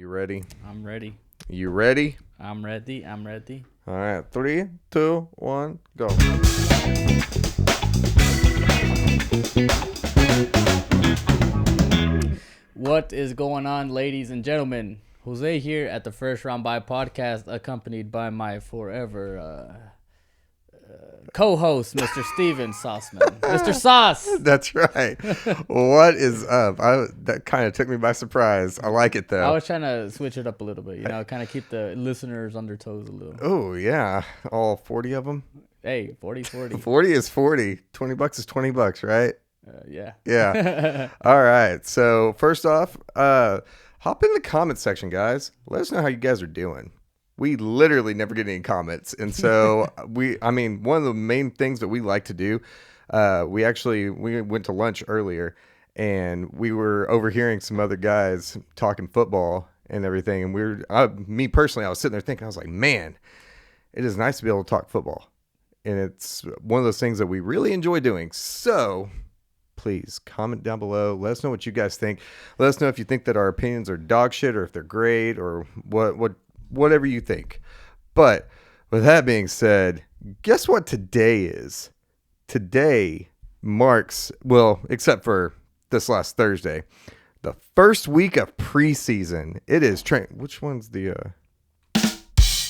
You ready? I'm ready. You ready? I'm ready. I'm ready. All right. 3, 2, 1, go. What is going on, ladies and gentlemen? Jose here at the First Round By podcast, accompanied by my forever co-host, Mr. Steven Sauceman. Mr. Sauce! That's right. What is up? That kind of took me by surprise. I like it, though. I was trying to switch it up a little bit, kind of keep the listeners on their toes a little. Oh, yeah. All 40 of them? Hey, 40. 40 is 40. $20 is $20, right? Yeah. Yeah. All right. So first off, hop in the comment section, guys. Let us know how you guys are doing. We literally never get any comments. And so one of the main things that we like to do, we went to lunch earlier and we were overhearing some other guys talking football and everything. And me personally, I was sitting there thinking, I was like, man, it is nice to be able to talk football. And it's one of those things that we really enjoy doing. So please comment down below. Let us know what you guys think. Let us know if you think that our opinions are dog shit or if they're great or whatever you think. But with that being said, guess what today is? Today marks, well, except for this last Thursday, the first week of preseason. It is which one's the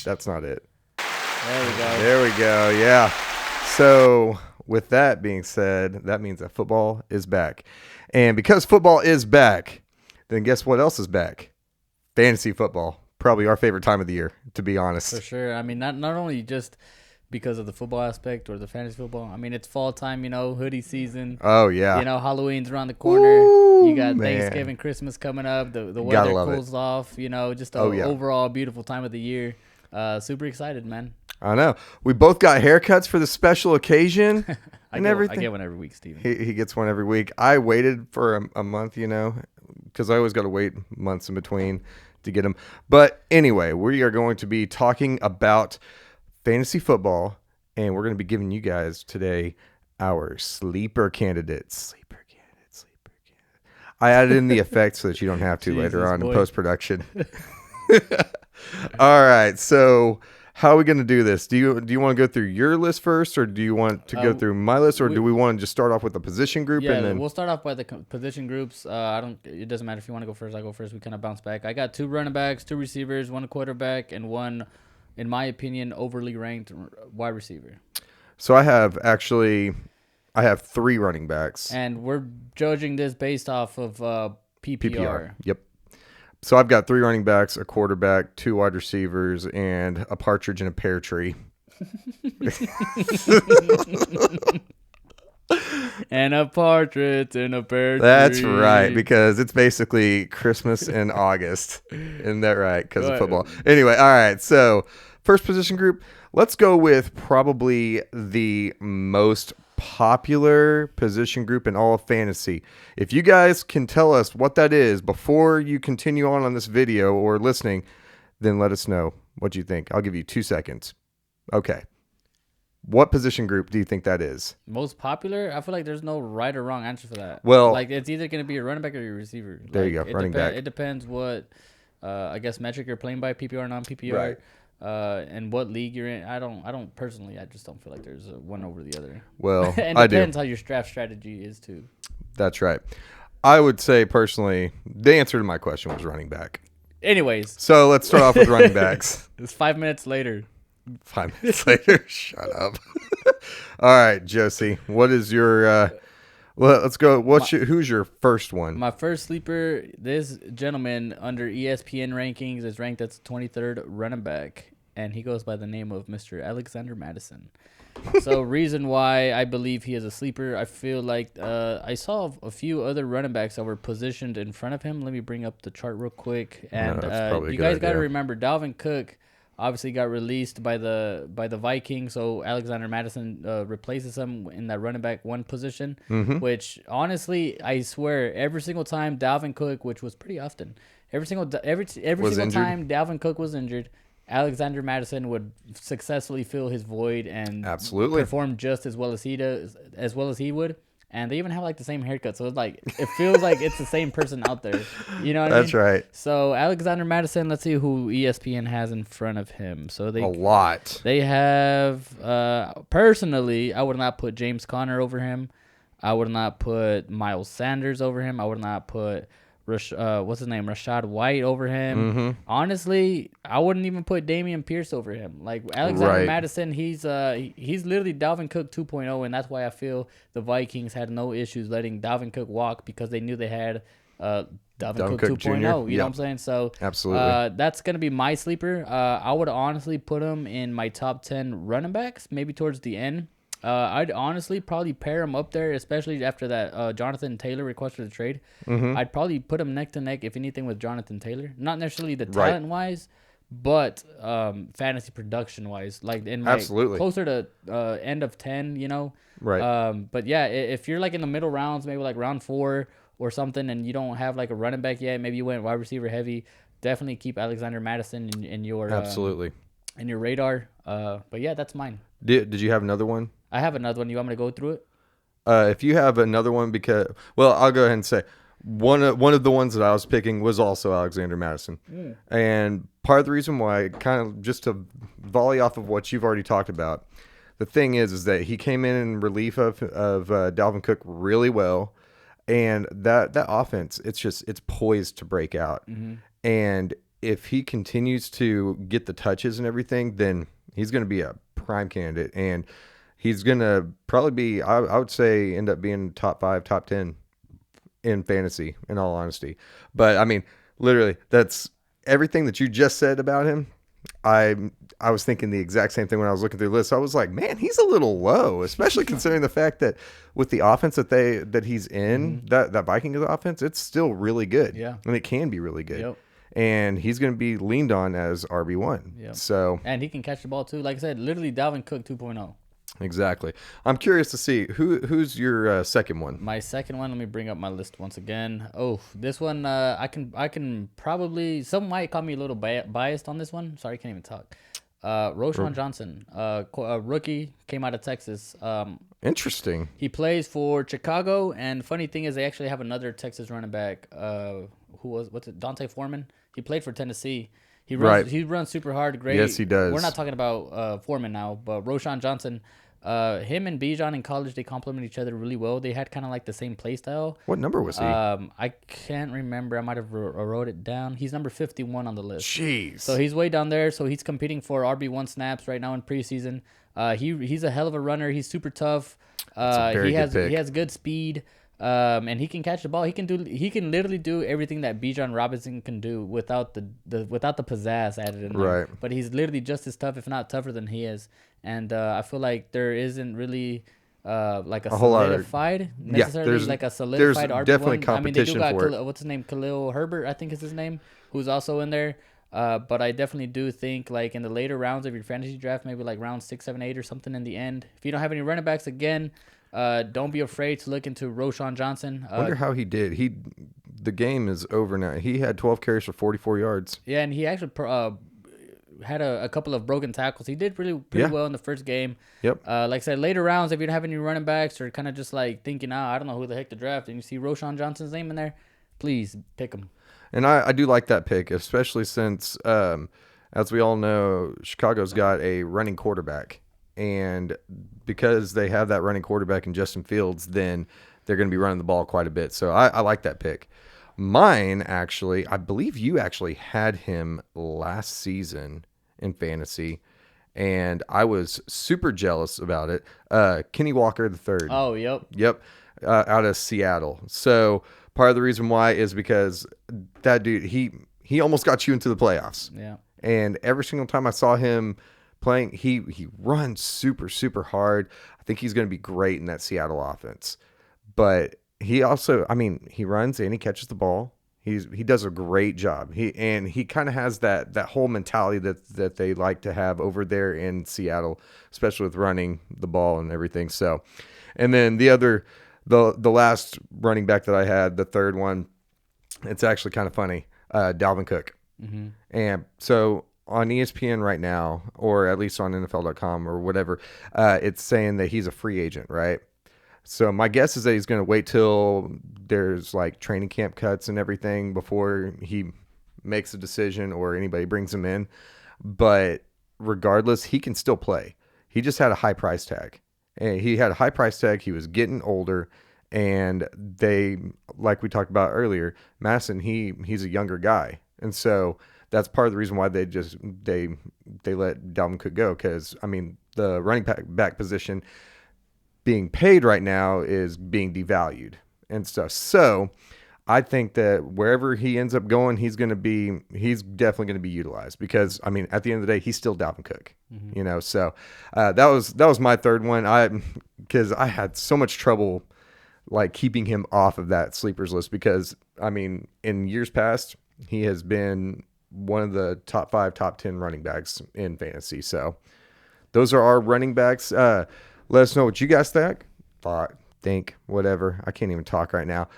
that's not it. There we go. Yeah. So with that being said, that means that football is back. And because football is back, then guess what else is back? Fantasy football. Probably our favorite time of the year, to be honest. For sure. I mean, not only just because of the football aspect or the fantasy football. I mean, it's fall time, hoodie season. Oh, yeah. Halloween's around the corner. Ooh, you got Thanksgiving, Christmas coming up. The weather cools off, just overall beautiful time of the year. Super excited, man. I know. We both got haircuts for the special occasion everything. I get one every week, Steven. He gets one every week. I waited for a month, because I always got to wait months in between to get them. But anyway, we are going to be talking about fantasy football, and we're going to be giving you guys today our sleeper candidates. I added in the effects so that you don't have to later on in post-production. All right, so how are we going to do this? Do you want to go through your list first, or do you want to go through my list, or do we want to just start off with the position group? Yeah, and then we'll start off by the position groups. It doesn't matter if you want to go first. I go first. We kind of bounce back. I got 2 running backs, 2 receivers, 1 quarterback, and 1, in my opinion, overly ranked wide receiver. So I have 3 running backs, and we're judging this based off of PPR. Yep. So I've got 3 running backs, a quarterback, 2 wide receivers, and a partridge in a pear tree. And a partridge in a pear tree. That's right, because it's basically Christmas in August. Isn't that right? Because of football. Anyway, all right. So first position group, let's go with probably the most popular position group in all of fantasy. If you guys can tell us what that is before you continue on this video or listening, then let us know what you think. I'll give you 2 seconds. Okay. What position group do you think that is? Most popular? I feel like there's no right or wrong answer for that. Well, it's either going to be a running back or a receiver. There you go, running back. It depends what, I guess, metric you're playing by, PPR, non-PPR. Right. And what league you're in. I just don't feel like there's one over the other. Well, and it depends how your draft strategy is too. That's right. I would say personally, the answer to my question was running back. Anyways. So let's start off with running backs. It's 5 minutes later. 5 minutes later? Shut up. All right, Josie, what is your... let's go. Who's your first one? My first sleeper, this gentleman under ESPN rankings is ranked as 23rd running back, and he goes by the name of Mr. Alexander Madison. So reason why I believe he is a sleeper, I feel like I saw a few other running backs that were positioned in front of him. Let me bring up the chart real quick. And you guys got to remember, Dalvin Cook obviously got released by the Vikings, so Alexander Madison replaces him in that running back 1 position, which honestly, I swear, every single time Dalvin Cook, which was pretty often, every single time Dalvin Cook was injured, Alexander Madison would successfully fill his void and absolutely perform just as well as he would. and they even have like the same haircut. So it's like it feels like it's the same person out there. You know what I mean? That's right. So Alexander Madison, let's see who ESPN has in front of him. So A lot. they have personally, I would not put James Conner over him. I would not put Miles Sanders over him. I would not put what's his name, Rashad White over him. Mm-hmm. Honestly, I wouldn't even put Damian Pierce over him. Like Alexander Right. Madison, he's literally Dalvin Cook 2.0, and that's why I feel the Vikings had no issues letting Dalvin Cook walk because they knew they had Dalvin Cook 2.0. Jr. You know Yep. what I'm saying? So Absolutely. that's gonna be my sleeper. I would honestly put him in my top 10 running backs, maybe towards the end. I'd honestly probably pair him up there, especially after that Jonathan Taylor request for the trade. Mm-hmm. I'd probably put him neck to neck, if anything, with Jonathan Taylor. Not necessarily the Right. talent wise, but fantasy production wise, like in my Absolutely. closer to end of 10, you know. Right. But yeah, if you're like in the middle rounds, maybe like round 4 or something, and you don't have like a running back yet, maybe you went wide receiver heavy. Definitely keep Alexander Madison in your Absolutely. in your radar. But yeah, that's mine. Did you have another one? I have another one. You want me to go through it? If you have another one, because I'll go ahead and say one of the ones that I was picking was also Alexander Madison, and part of the reason why, kind of just to volley off of what you've already talked about, the thing is that he came in relief of Dalvin Cook really well, and that offense, it's poised to break out, and if he continues to get the touches and everything, then he's going to be a prime candidate, and he's going to probably be, I would say, end up being top 5, top 10 in fantasy, in all honesty. But, I mean, literally, that's everything that you just said about him. I was thinking the exact same thing when I was looking through the list. I was like, man, he's a little low, especially considering the fact that with the offense that he's in, that Vikings offense, it's still really good. Yeah. And it can be really good. Yep. And he's going to be leaned on as RB1. Yep. So, And he can catch the ball too. Like I said, literally Dalvin Cook 2.0. exactly. I'm curious to see who's your second one. My second one, let me bring up my list once again. Oh, this one, I can probably, some might call me a little biased on this one. Sorry, I can't even talk. Roschon Johnson, a rookie, came out of Texas. Interesting. He plays for Chicago, and funny thing is they actually have another Texas running back, Dante Foreman. He played for Tennessee. He runs super hard, great. Yes, he does. We're not talking about Foreman now, but Roschon Johnson, him and Bijan in college, they complement each other really well. They had kind of like the same play style. What number was he? I can't remember. I might have wrote it down. He's number 51 on the list. Jeez. So he's way down there. So he's competing for RB1 snaps right now in preseason. He's a hell of a runner. He's super tough. He has good speed. And he can catch the ball. He can literally do everything that Bijan Robinson can do without the pizzazz added in there. Right. But he's literally just as tough, if not tougher than he is. And I feel like there isn't really like a solidified necessarily like a solidified RB1. Definitely competition I mean, they do got for it. what's his name, Khalil Herbert, I think is his name, who's also in there. But I definitely do think like in the later rounds of your fantasy draft, maybe like round 6, 7, 8 or something in the end. If you don't have any running backs again, don't be afraid to look into Roschon Johnson. I wonder how he did. The game is over now. He had 12 carries for 44 yards. Yeah, and he actually had a couple of broken tackles. He did pretty well in the first game. Yep. Like I said, later rounds, if you don't have any running backs or kind of just like thinking, I don't know who the heck to draft, and you see Roschon Johnson's name in there, please pick him. And I do like that pick, especially since, as we all know, Chicago's got a running quarterback. And because they have that running quarterback in Justin Fields, then they're going to be running the ball quite a bit. So I like that pick. Mine, actually, I believe you actually had him last season in fantasy, and I was super jealous about it. Kenny Walker III. Oh, yep. Yep, out of Seattle. So part of the reason why is because that dude, he almost got you into the playoffs. Yeah. And every single time I saw him playing, he runs super, super hard. I think he's going to be great in that Seattle offense. But he also, I mean, he runs and he catches the ball. He does a great job. He kind of has that whole mentality that they like to have over there in Seattle, especially with running the ball and everything. So, and then the last running back that I had, the third one, it's actually kind of funny. Dalvin Cook. Mm-hmm. And so on ESPN right now, or at least on NFL.com or whatever, it's saying that he's a free agent, right? So my guess is that he's going to wait till there's like training camp cuts and everything before he makes a decision or anybody brings him in. But regardless, he can still play. He just had a high price tag. And he had a high price tag. He was getting older. And they, like we talked about earlier, Madison, he's a younger guy. And so that's part of the reason why they let Dalvin Cook go. Because, I mean, the running back position being paid right now is being devalued and stuff. So I think that wherever he ends up going, he's definitely going to be utilized because, I mean, at the end of the day, he's still Dalvin Cook, you know? So that was my third one. Because I had so much trouble like keeping him off of that sleepers list because, I mean, in years past, he has been one of the top 5, top 10 running backs in fantasy. So those are our running backs. Let us know what you guys think, whatever. I can't even talk right now.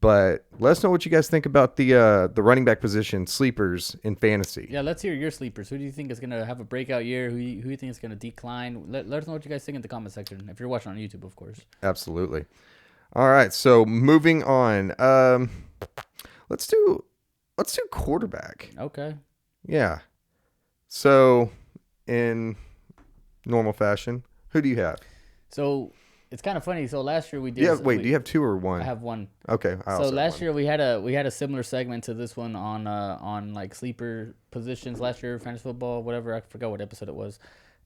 But let us know what you guys think about the running back position sleepers in fantasy. Yeah, let's hear your sleepers. Who do you think is going to have a breakout year? Who you think is going to decline? Let us know what you guys think in the comment section. If you're watching on YouTube, of course. Absolutely. All right, so moving on. Let's do quarterback. Okay. Yeah. So in normal fashion, who do you have? So it's kind of funny. So last year we did. Yeah. Wait, do you have 2 or 1? I have 1. Okay. So last year we had a similar segment to this one on like sleeper positions last year, fantasy football, whatever. I forgot what episode it was,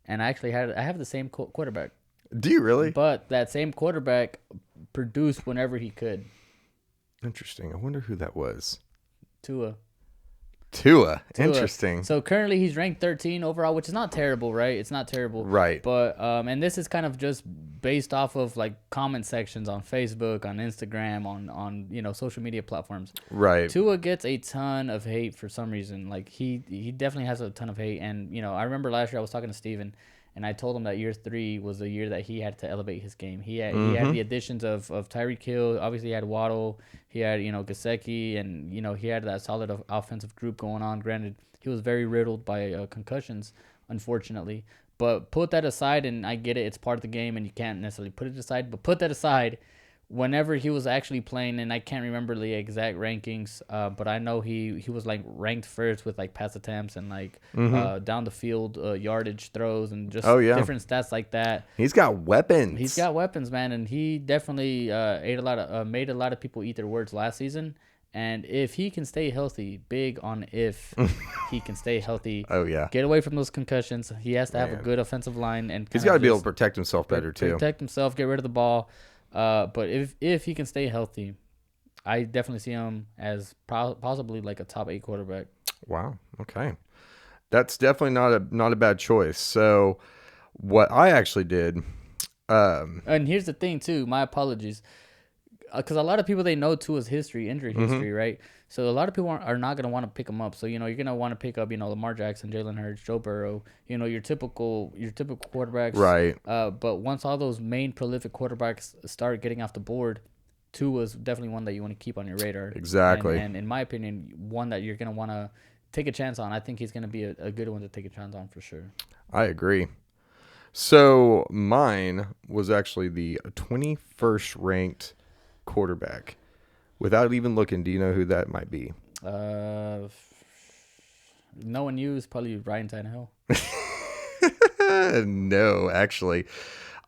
and I have the same quarterback. Do you really? But that same quarterback produced whenever he could. Interesting. I wonder who that was. Tua. Interesting. So currently he's ranked 13 overall, which is not terrible, right? It's not terrible. Right. But and this is kind of just based off of like comment sections on Facebook, on Instagram, on social media platforms. Right. Tua gets a ton of hate for some reason. Like he definitely has a ton of hate. And I remember last year I was talking to Steven and I told him that year 3 was the year that he had to elevate his game. He had the additions of Tyreek Hill. Obviously, he had Waddle. He had Gesicki, and he had that solid offensive group going on. Granted, he was very riddled by concussions, unfortunately. But put that aside, and I get it. It's part of the game, and you can't necessarily put it aside. But put that aside. Whenever he was actually playing, and I can't remember the exact rankings, but I know he was like ranked first with like pass attempts and like down the field yardage throws and just different stats like that. He's got weapons. He's got weapons, man, and he definitely made a lot of people eat their words last season. And if he can stay healthy, big on if he can stay healthy. Oh yeah, get away from those concussions. He has to have a good offensive line, and he's got to be able to protect himself better too. Protect himself, get rid of the ball. But if he can stay healthy, I definitely see him as possibly like a top 8 quarterback. Wow. Okay, that's definitely not a bad choice. So, what I actually did, and here's the thing too. My apologies, because a lot of people they know Tua's injury history, right? So a lot of people are not gonna want to pick him up. So you're gonna want to pick up Lamar Jackson, Jalen Hurts, Joe Burrow, your typical quarterbacks, right? But once all those main prolific quarterbacks start getting off the board, Tua's definitely one that you want to keep on your radar. Exactly. And in my opinion, one that you're gonna want to take a chance on. I think he's gonna be a good one to take a chance on for sure. I agree. So mine was actually the 21st ranked quarterback. Without even looking, do you know who that might be? No one used probably Ryan Tannehill. No, actually,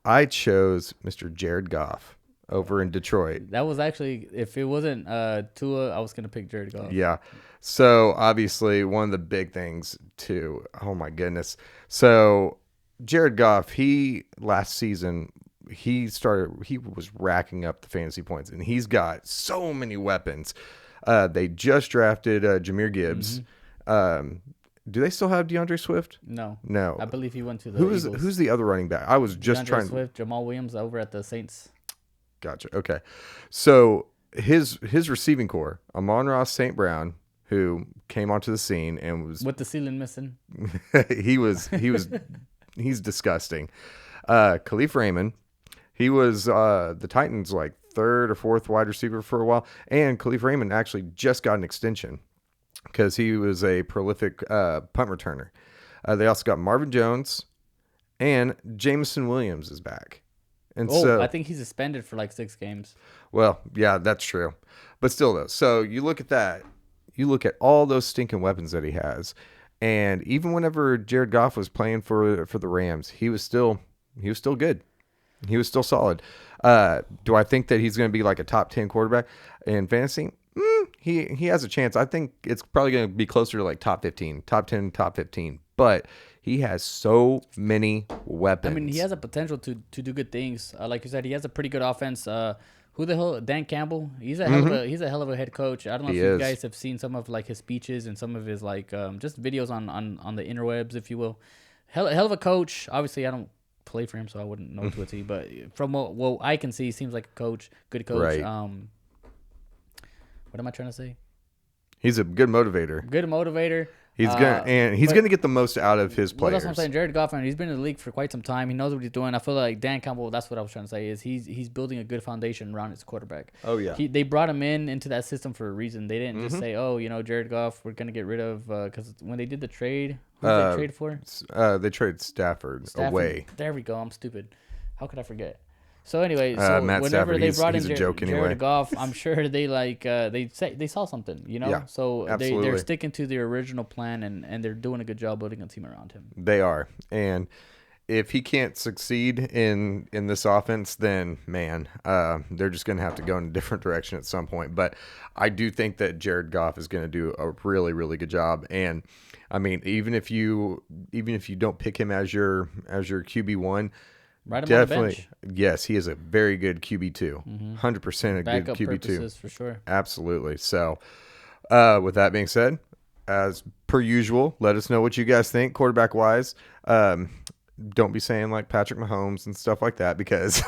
I chose Mr. Jared Goff over in Detroit. That was actually, if it wasn't Tua, I was gonna pick Jared Goff. Yeah. So obviously, one of the big things too. Oh my goodness. So Jared Goff, last season. He was racking up the fantasy points, and he's got so many weapons. They just drafted Jahmyr Gibbs. Do they still have DeAndre Swift? No. I believe he went to the Eagles. Who's the other running back? I was just DeAndre Swift, Jamal Williams over at the Saints. Gotcha. Okay. So his receiving core, Amon-Ra St. Brown, who came onto the scene and was with the ceiling missing. He's disgusting. Khalif Raymond. He was the Titans' like 3rd or 4th wide receiver for a while. And Khalif Raymond actually just got an extension because he was a prolific punt returner. They also got Marvin Jones and Jameson Williams is back. And Oh, I so, think he's suspended for like 6 games. well, yeah, that's true. But still, though, so you look at that, you look at all those stinking weapons that he has, and even whenever Jared Goff was playing for the Rams, he was still good. He was still solid. Do I think that he's going to be like a top 10 quarterback in fantasy? He has a chance. I think it's probably going to be closer to like top 15, top 10, top 15. But he has so many weapons. I mean, he has a potential to do good things. Like you said, he has a pretty good offense. Who the hell? Dan Campbell. He's a hell of a head coach. I don't know He if you is. guys have seen some of like his speeches and some of his like just videos on the interwebs, if you will. Hell of a coach. Obviously, I don't play for him, so I wouldn't know to a T. But from what I can see, seems like a coach, good coach. Right. What am I trying to say? He's a good motivator. Good motivator. He's gonna get the most out of his Well, players. that's what I'm saying. Jared Goff, he's been in the league for quite some time. He knows what he's doing. I feel like Dan Campbell. That's what I was trying to say. Is he's building a good foundation around his quarterback. Oh yeah. They brought him into that system for a reason. They didn't just say, oh, Jared Goff, we're gonna get rid of because when they did the trade, who did they trade for? They traded Stafford away. There we go. I'm stupid. How could I forget? So anyway, Matt whenever Stafford, they brought in he's a joke anyway. Jared Goff, I'm sure they they saw something, Yeah, So absolutely. they're sticking to their original plan and they're doing a good job building a team around him. They are, and if he can't succeed in this offense, then man, they're just going to have to go in a different direction at some point. But I do think that Jared Goff is going to do a really, really good job. And I mean, even if you don't pick him as your QB1, Right him definitely, on the bench. yes, he is a very good QB2, 100% a Backup good QB2, purposes for sure. absolutely. So, with that being said, as per usual, let us know what you guys think quarterback wise. Don't be saying like Patrick Mahomes and stuff like that because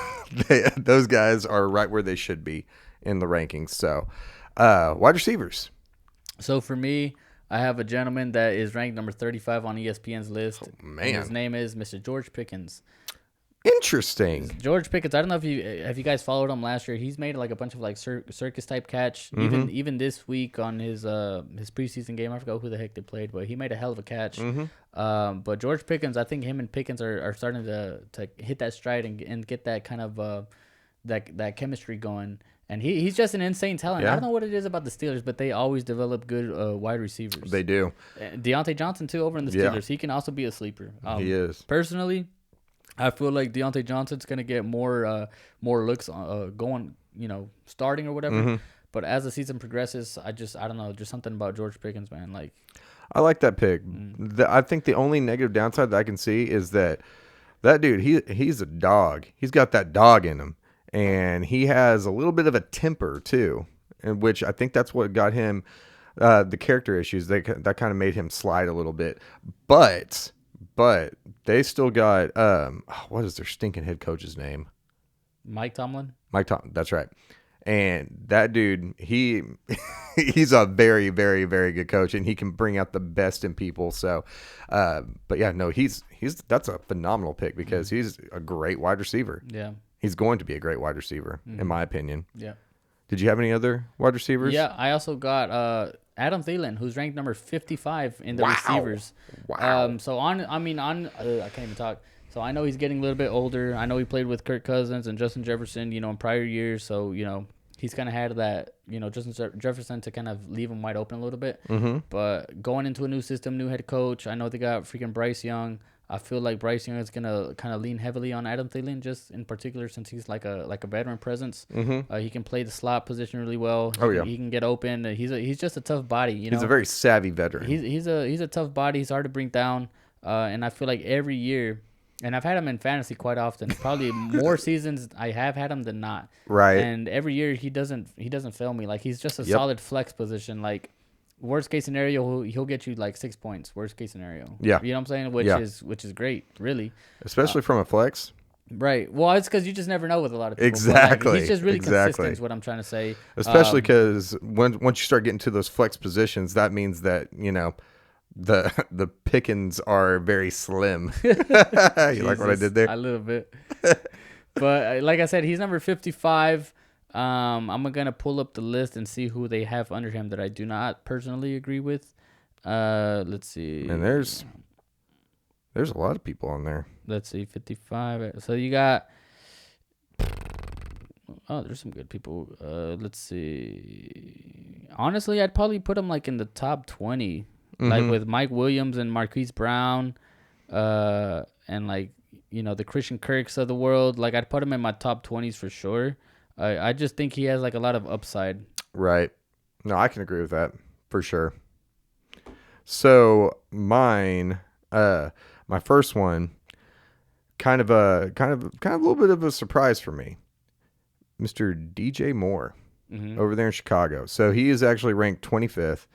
those guys are right where they should be in the rankings. So, wide receivers. So for me, I have a gentleman that is ranked number 35 on ESPN's list. Oh, man. And his name is Mr. George Pickens. Interesting. George Pickens. I don't know if you guys followed him last year. He's made like a bunch of like circus type catch. Even this week on his preseason game, I forgot who the heck they played, but he made a hell of a catch. But George Pickens, I think him and Pickens are starting to hit that stride and get that kind of that chemistry going. And he's just an insane talent. Yeah. I don't know what it is about the Steelers, but they always develop good wide receivers. They do. Deontay Johnson too over in the Yeah. Steelers. He can also be a sleeper. He is. Personally, I feel like Deontay Johnson's gonna get more looks going, starting or whatever. But as the season progresses, I don't know, just something about George Pickens, man. Like, I like that pick. I think the only negative downside that I can see is that dude, he's a dog. He's got that dog in him, and he has a little bit of a temper too, in which I think that's what got him the character issues. That kind of made him slide a little bit, but they still got what is their stinking head coach's name? Mike Tomlin. That's right. And that dude, he's a very, very, very good coach, and he can bring out the best in people. So, but yeah, no, that's a phenomenal pick because he's a great wide receiver. Yeah. He's going to be a great wide receiver, in my opinion. Yeah. Did you have any other wide receivers? Yeah, I also got Adam Thielen, who's ranked number 55 in the receivers. Wow. I can't even talk. So I know he's getting a little bit older. I know he played with Kirk Cousins and Justin Jefferson, in prior years. So, he's kind of had that, Justin Jefferson to kind of leave him wide open a little bit. But going into a new system, new head coach, I know they got freaking Bryce Young. I feel like Bryce Young is gonna kind of lean heavily on Adam Thielen, just in particular since he's like a veteran presence. He can play the slot position really well. He can get open. He's just a tough body. He's a very savvy veteran. He's a tough body. He's hard to bring down. And I feel like every year, and I've had him in fantasy quite often. Probably more seasons I have had him than not. Right. And every year he doesn't fail me. Like he's just a solid flex position. Like worst case scenario, he'll get you like 6 points. Worst case scenario. Yeah. You know what I'm saying? Which is great, really. Especially from a flex. Right. Well, it's because you just never know with a lot of people. Exactly. Like, he's just really consistent is what I'm trying to say. Especially because once you start getting to those flex positions, that means that, the pickings are very slim. You like what I did there? A little bit. But like I said, he's number 55. I'm going to pull up the list and see who they have under him that I do not personally agree with. Let's see. And there's a lot of people on there. Let's see, 55. So you got Oh, there's some good people. Let's see. Honestly, I'd probably put him like in the top 20, like with Mike Williams and Marquise Brown, and like the Christian Kirks of the world. Like I'd put him in my top 20s for sure. I just think he has like a lot of upside. Right. No, I can agree with that for sure. So my first one, kind of a little bit of a surprise for me. Mr. DJ Moore over there in Chicago. So he is actually ranked 25th.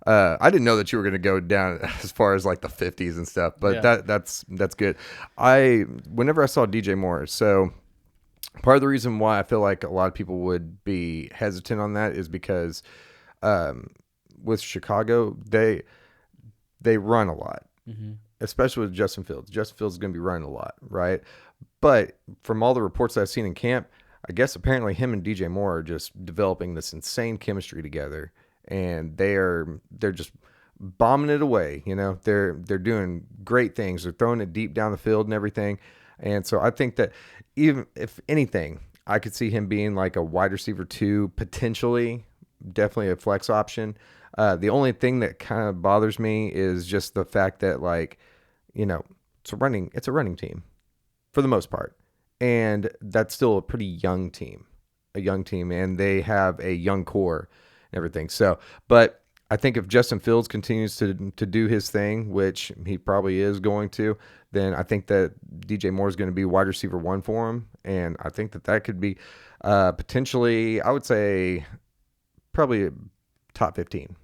I didn't know that you were going to go down as far as like the 50s and stuff, but that's good. Whenever I saw DJ Moore, so part of the reason why I feel like a lot of people would be hesitant on that is because with Chicago, they run a lot, especially with Justin Fields. Justin Fields is going to be running a lot, right? But from all the reports I've seen in camp, I guess apparently him and DJ Moore are just developing this insane chemistry together, and they're just bombing it away. They're doing great things. They're throwing it deep down the field and everything. And so I think that even if anything, I could see him being like a wide receiver 2, potentially, definitely a flex option. The only thing that kind of bothers me is just the fact that it's a running team for the most part. And that's still a pretty young team, and they have a young core and everything. So, but I think if Justin Fields continues to do his thing, which he probably is going to, then I think that DJ Moore is going to be wide receiver 1 for him. And I think that could be potentially, I would say, probably top 15.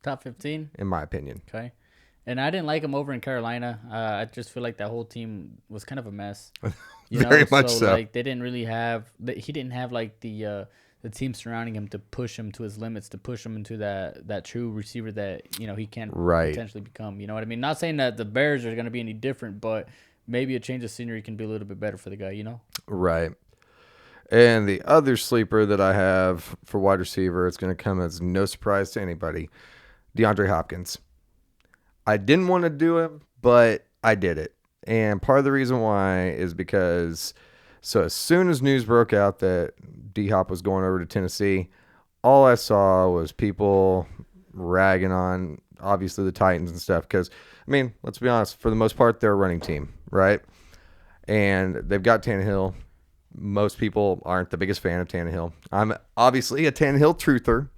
Top 15? In my opinion. Okay. And I didn't like him over in Carolina. I just feel like that whole team was kind of a mess. Very much so. Like they didn't really have. He didn't have like the team surrounding him to push him to his limits, to push him into that true receiver that he can potentially become. You know what I mean? Not saying that the Bears are going to be any different, but maybe a change of scenery can be a little bit better for the guy. Right. And the other sleeper that I have for wide receiver, it's going to come as no surprise to anybody, DeAndre Hopkins. I didn't want to do it, but I did it. And part of the reason why is because, so as soon as news broke out that D-Hop was going over to Tennessee, all I saw was people ragging on, obviously, the Titans and stuff. Because, let's be honest, for the most part, they're a running team, right? And they've got Tannehill. Most people aren't the biggest fan of Tannehill. I'm obviously a Tannehill truther.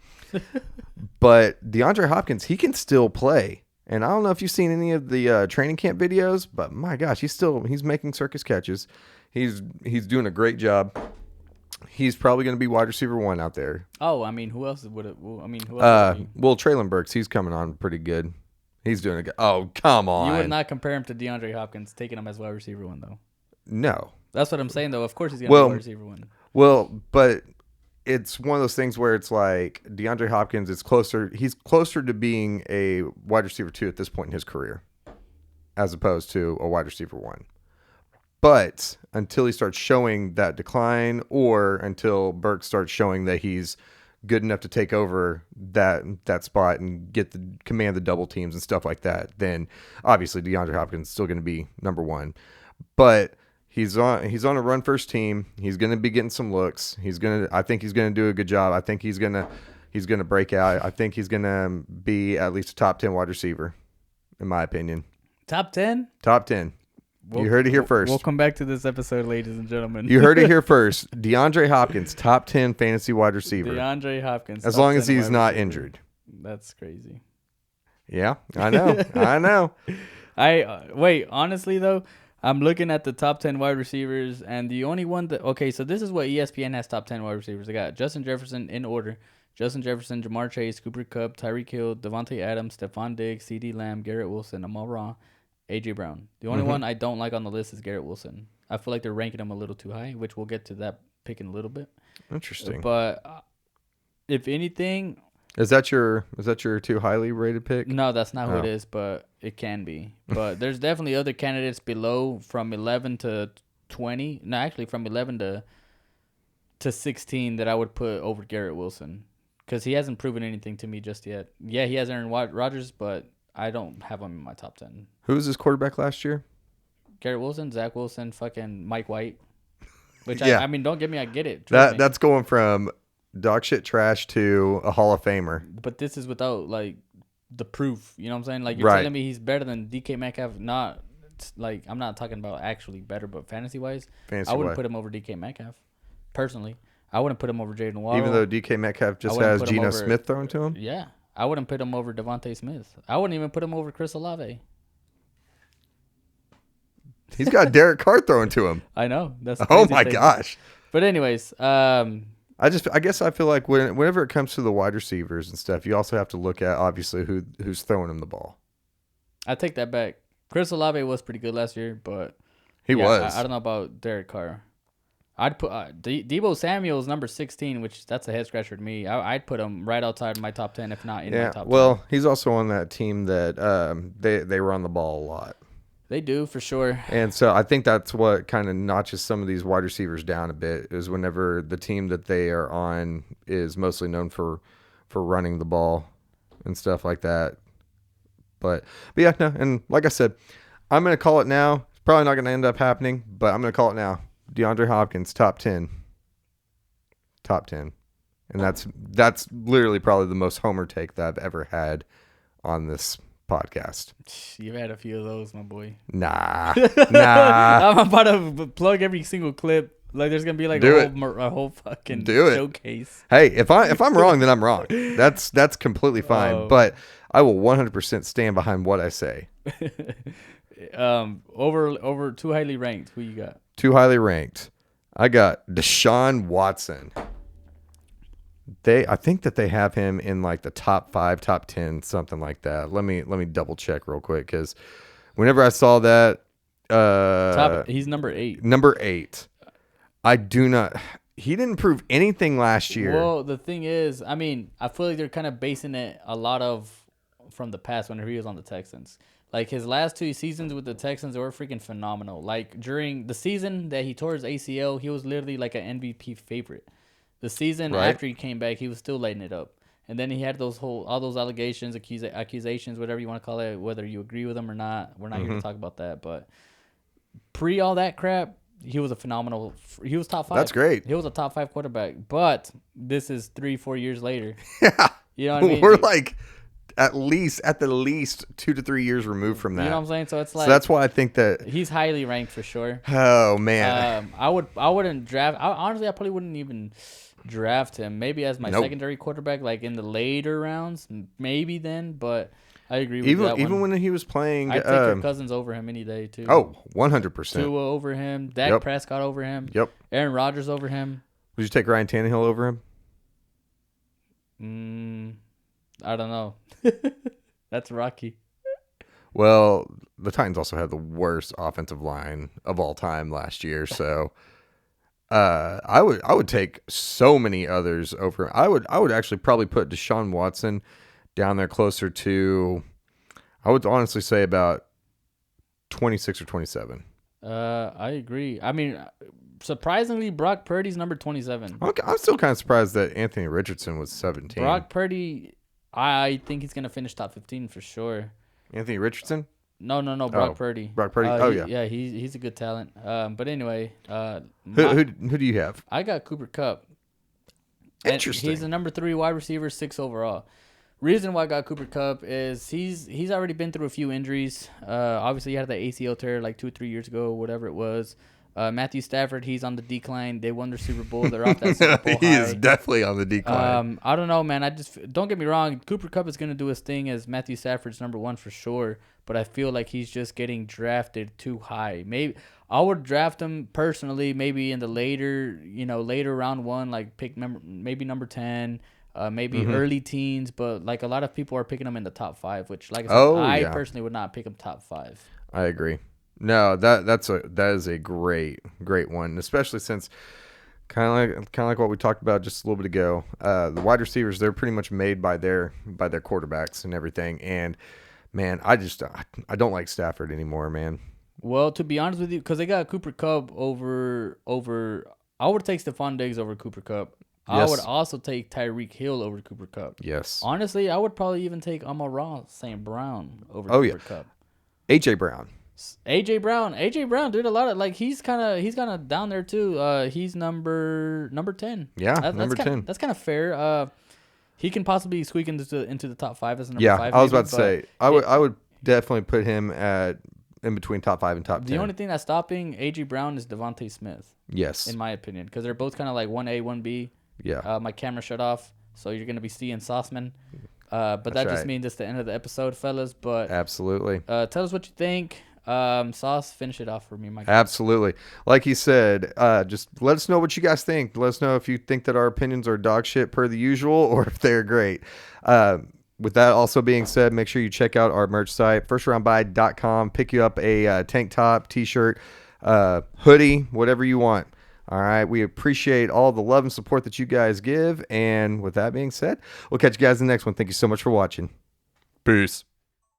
But DeAndre Hopkins, he can still play. And I don't know if you've seen any of the training camp videos, but my gosh, he's making circus catches. He's doing a great job. He's probably going to be wide receiver 1 out there. Oh, who else would it? Who else? Well, Traylon Burks, he's coming on pretty good. He's doing a good. Oh, come on! You would not compare him to DeAndre Hopkins, taking him as wide receiver 1 though. No, that's what I'm saying though. Of course, he's going to be wide receiver 1. Well, but it's one of those things where it's like DeAndre Hopkins is closer. He's closer to being a wide receiver 2 at this point in his career, as opposed to a wide receiver 1. But until he starts showing that decline, or until Burke starts showing that he's good enough to take over that spot and command the double teams and stuff like that, then obviously DeAndre Hopkins is still going to be number 1. But he's on a run first team. He's going to be getting some looks. I think he's going to do a good job. I think he's going to break out. I think he's going to be at least a top 10 wide receiver, in my opinion. Top 10? Top 10. You heard it here first. We'll come back to this episode, ladies and gentlemen. You heard it here first. DeAndre Hopkins, top 10 fantasy wide receiver. DeAndre Hopkins. As long as he's not injured. That's crazy. Yeah, I know. I know. Wait, honestly, though, I'm looking at the top 10 wide receivers, and the only one that... Okay, so this is what ESPN has top 10 wide receivers. They got Justin Jefferson in order. Justin Jefferson, Jamar Chase, Cooper Kupp, Tyreek Hill, Devontae Adams, Stephon Diggs, CeeDee Lamb, Garrett Wilson, Amon Ra, A.J. Brown. The only one I don't like on the list is Garrett Wilson. I feel like they're ranking him a little too high, which we'll get to that pick in a little bit. Interesting. But if anything... Is that your too highly rated pick? No, that's not who it is, but it can be. But there's definitely other candidates below from 11 to 20. No, actually from 11 to 16 that I would put over Garrett Wilson. Because he hasn't proven anything to me just yet. Yeah, he has Aaron Rodgers, but I don't have him in my top 10. Who was his quarterback last year? Garrett Wilson, Zach Wilson, fucking Mike White. Which Yeah. I mean, don't get me, I get it. Trust me. That's going from dog shit trash to a Hall of Famer. But this is without like the proof. You know what I'm saying? Like you're Right. telling me he's better than DK Metcalf. Not like I'm not talking about actually better, but fantasy wise, I wouldn't put him over DK Metcalf. Personally, I wouldn't put him over Jaden Waddle. Even though DK Metcalf just wouldn't has put him Geno over- Smith thrown to him. Yeah, I wouldn't put him over Devontae Smith. I wouldn't even put him over Chris Olave. He's got Derek Carr thrown to him. I know. That's the Oh crazy my thing. gosh. But anyways, I guess I feel like whenever it comes to the wide receivers and stuff, you also have to look at obviously who's throwing him the ball. I take that back. Chris Olave was pretty good last year, but He was. I don't know about Derek Carr. I'd put Deebo Samuel's number 16, which that's a head scratcher to me. I'd put him right outside my top 10, if not in my top 10. Well, he's also on that team that they run the ball a lot. They do, for sure. And so I think that's what kind of notches some of these wide receivers down a bit is whenever the team that they are on is mostly known for running the ball and stuff like that. But yeah, no, and like I said, I'm going to call it now. It's probably not going to end up happening, but I'm going to call it now. DeAndre Hopkins, top 10. Top 10. And that's literally probably the most homer take that I've ever had on this podcast. You've had a few of those, my boy. Nah. I'm about to plug every single clip. Like there's gonna be like a whole fucking showcase. Hey, if I'm wrong, then I'm wrong. That's completely fine. But I will 100% stand behind what I say. Over too highly ranked. Who you got? Too highly ranked. I got Deshaun Watson. I think that they have him in like the top 5, top 10, something like that. Let me double check real quick because whenever I saw that, he's number 8. Number 8. I do not. He didn't prove anything last year. Well, the thing is, I mean, I feel like they're kind of basing it a lot of from the past whenever he was on the Texans. Like his last 2 seasons with the Texans were freaking phenomenal. Like during the season that he tore his ACL, he was literally like an MVP favorite. The season after he came back, he was still lighting it up. And then he had all those allegations, accusations, whatever you want to call it, whether you agree with them or not. We're not here to talk about that. But pre all that crap, he was he was top 5. That's great. He was a top 5 quarterback. But this is 3-4 years later. Yeah. You know what I mean? We're like at the least 2 to 3 years removed from that. You know what I'm saying? So it's like, so that's why I think that he's highly ranked for sure. Oh man. I wouldn't draft. Honestly, I probably wouldn't even draft him. Maybe as my secondary quarterback, like in the later rounds, maybe then. But I agree with that. Even when he was playing, I'd take Kirk Cousins over him any day too. Oh, 100%. Tua over him. Dak Prescott over him. Yep. Aaron Rodgers over him. Would you take Ryan Tannehill over him? I don't know. That's rocky. Well, the Titans also had the worst offensive line of all time last year, so I would take so many others over. I would actually probably put Deshaun Watson down there closer to, I would honestly say about 26 or 27. I agree. I mean, surprisingly, Brock Purdy's number 27. I'm still kind of surprised that Anthony Richardson was 17. Brock Purdy, I think he's gonna finish top 15 for sure. Anthony Richardson? No, Brock Purdy. Brock Purdy. Yeah, he's a good talent. But anyway, who do you have? I got Cooper Kupp. Interesting. He's the number 3 wide receiver, 6 overall. Reason why I got Cooper Kupp is he's already been through a few injuries. Obviously, he had the ACL tear like 2 or 3 years ago, whatever it was. Matthew Stafford, he's on the decline. They won their Super Bowl. They're off that Super Bowl He high. is definitely on the decline. I don't know, man. Don't get me wrong. Cooper Kupp is going to do his thing as Matthew Stafford's number 1 for sure. But I feel like he's just getting drafted too high. Maybe I would draft him personally, maybe in the later round 1, like maybe number 10. Maybe early teens, but like a lot of people are picking him in the top 5, which like I said, I personally would not pick him top 5. I agree. No, that is a great one, especially since kind of like what we talked about just a little bit ago. The wide receivers, they're pretty much made by their quarterbacks and everything. And man, I don't like Stafford anymore, man. Well, to be honest with you, because they got Cooper Kupp over, I would take Stephon Diggs over Cooper Kupp. Yes. I would also take Tyreek Hill over Cooper Kupp. Yes. Honestly, I would probably even take Amon-Ra St. Brown over Cooper Kupp. A.J. Brown. AJ Brown, dude, a lot of like he's kind of down there too. He's number 10. Yeah, number that's 10. That's kind of fair. He can possibly squeak into the top 5 as a number Yeah, 5. I was maybe, about to say I would definitely put him at in between top 5 and top 10. The only thing that's stopping AJ Brown is Devontae Smith, Yes. in my opinion, because they're both kind of like 1A, 1B. Yeah. My camera shut off, so you're gonna be seeing Sauceman. But that That's just right. means it's the end of the episode, fellas. But Absolutely. tell us what you think. Sauce, finish it off for me, Mike. Absolutely. Like he said, just let us know what you guys think. Let us know if you think that our opinions are dog shit per the usual or if they're great. With that also being said, make sure you check out our merch site, firstroundbuy.com. Pick you up a tank top, t-shirt, hoodie, whatever you want. All right. We appreciate all the love and support that you guys give. And with that being said, we'll catch you guys in the next one. Thank you so much for watching. Peace.